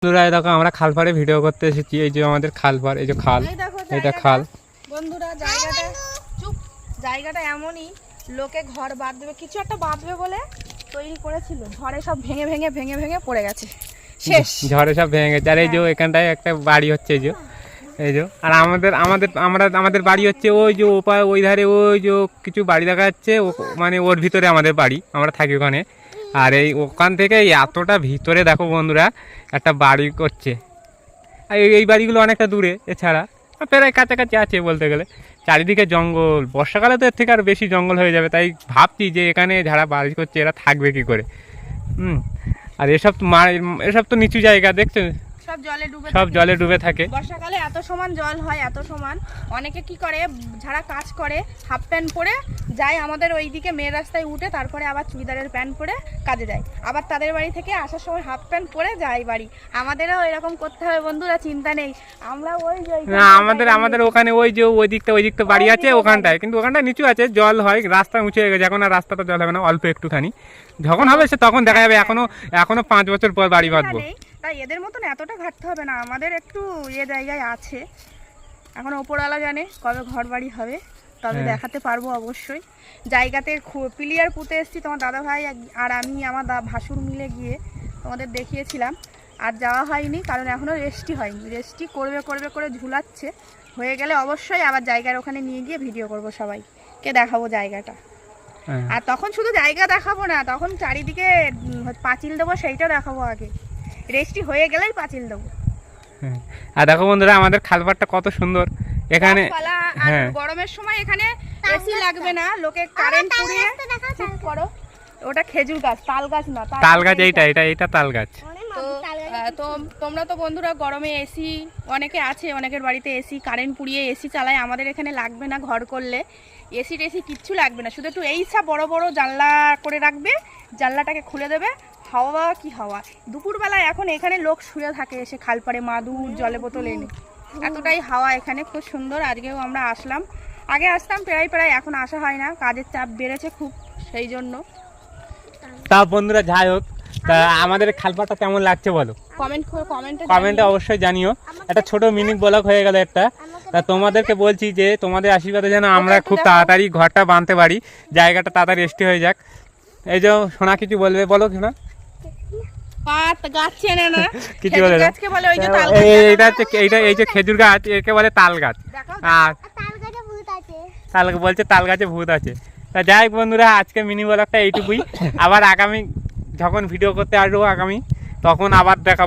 বন্ধুরা দেখো আমরা খালপাড়ে ভিডিও করতে এসেছি। এই যে আমাদের খালপাড়, এই যে খাল, এটা খাল। বন্ধুরা জায়গাটা এমনই, লোকে ঘর বাঁধবে, কিছু একটা বাঁধবে বলে তৈরি করেছিল, ঝড়ে সব ভেঙে ভেঙে ভেঙে ভেঙে পড়ে গেছে, শেষ। ঝড়ে সব ভেঙে গেছে। আর এই যে এখানটায় একটা বাড়ি হচ্ছে, এই যে এই যে। আর আমাদের বাড়ি হচ্ছে ওই যে ওই ধারে, ওই যে কিছু বাড়ি দেখা যাচ্ছে, মানে ওর ভিতরে আমাদের বাড়ি, আমরা থাকি ওখানে। আর এই ওখান থেকে এতটা ভিতরে দেখো বন্ধুরা একটা বাড়ি করছে। আর এই বাড়িগুলো অনেকটা দূরে, এছাড়া প্রায় কাছাকাছি আছে বলতে গেলে। চারিদিকে জঙ্গল, বর্ষাকালে তো এর থেকে আর বেশি জঙ্গল হয়ে যাবে। তাই ভাবছি যে এখানে যারা বাড়ি করছে এরা থাকবে কি করে। আর এসব তো নিচু জায়গা, দেখছো সব জলে ডুবে থাকে। বর্ষাকালে এত সমান জল হয়, এত সমান। অনেকে কি করে, যারা কাজ করে হাফ প্যান্ট পরে যায় আমাদের ওইদিকে মেন রাস্তায় উঠে, তারপরে আবার চুড়িদারের প্যান্ট পরে কাজে যায়। আবার তাদের বাড়ি থেকে আসার সময় হাফ প্যান্ট পরে যায় বাড়ি। আমাদেরও এরকম করতে হবে বন্ধুরা, চিন্তা নেই। আমরা ওই না, আমাদের ওখানে ওই দিকটা বাড়ি আছে ওখানটায়, কিন্তু ওখানটায় নিচু আছে, জল হয়, রাস্তা উঁচু হয়ে গেছে। এখন আর রাস্তাটা জল হবে না, অল্প একটুখানি। যখন হবে সে তখন দেখা যাবে। এখনো 5 বছর পর বাড়ি বাঁধবো। তাই এদের মতন এতটা ঘাটতে হবে না, আমাদের একটু জায়গায় আছে। এখন ওপরওয়ালা জানে কবে ঘর বাড়ি হবে, তবে দেখাতে পারবো অবশ্যই। জায়গাতে পিলিয়ার পুঁতে এসেছি, তোমার দাদা ভাই আর আমি, আমার ভাসুর মিলে গিয়ে তোমাদের দেখিয়েছিলাম। আর যাওয়া হয়নি, কারণ এখনও রেস্টি হয়নি। রেস্টি করে ঝুলাচ্ছে, হয়ে গেলে অবশ্যই আবার জায়গার ওখানে নিয়ে গিয়ে ভিডিও করবো, সবাইকে দেখাবো জায়গাটা। আর তখন শুধু জায়গা দেখাবো না, তখন চারিদিকে পাঁচিল দেবো, সেইটা দেখাবো। আগে রেস্টি হয়ে গেলেই পাঁচিল দেবো। আর দেখো বন্ধুরা আমাদের খালপাড়টা কত সুন্দর এখানে। গরমের সময় এখানে এসি লাগবে না, লোকে কারেন্ট পুড়িয়ে করো। ওটা খেজুর গাছ, তাল গাছ না, তাল গাছ। এইটা তাল গাছ। তো তোমরা তো বন্ধুরা গরমে এসি অনেকে আছে, অনেকের বাড়িতে এসি, কারেন্ট পুড়িয়ে এসি চালায়। আমাদের এখানে লাগবে না, ঘর করলে এসি টেসি কিচ্ছু লাগবে না। শুধু একটু এইসব বড় বড় জানলা করে রাখবে, জানলাটাকে খুলে দেবে। হাওয়া কি হাওয়া! দুপুরবেলায় এখন এখানে লোক শুয়ে থাকে এসে খালপাড়ে, মাদুর জলে বোতল এনে। এতটাই হাওয়া এখানে, খুব সুন্দর। আজকেও আমরা আসলাম, আগে আসতাম প্রায়, এখন আসা হয় না, কাজের চাপ বেড়েছে খুব, সেই জন্য। তা বন্ধুরা যাই হোক, তা আমাদের খালপাড়টা কেমন লাগছে বলো, কমেন্টে অবশ্যই জানিও। একটা ছোট মিনি ব্লগ হয়ে গেল একটা। তা তোমাদেরকে বলছি যে তোমাদের আশীর্বাদে যেন আমরা খুব তাড়াতাড়ি ঘরটা বাঁধতে পারি, জায়গাটা তাড়াতাড়ি রেস্টি হয়ে যাক। এই যে সোনা কিছু বলবে, বলো সোনা। এই যে খেজুর গাছ, একে বলে তাল গাছ। আর বলছে তাল গাছে ভূত আছে। তা যাই হোক বন্ধুরা, আজকে মিনি ব্লগটা এইটুকুই। আবার আগামী যখন ভিডিও করতে আসবো আগামী, তখন আবার দেখা।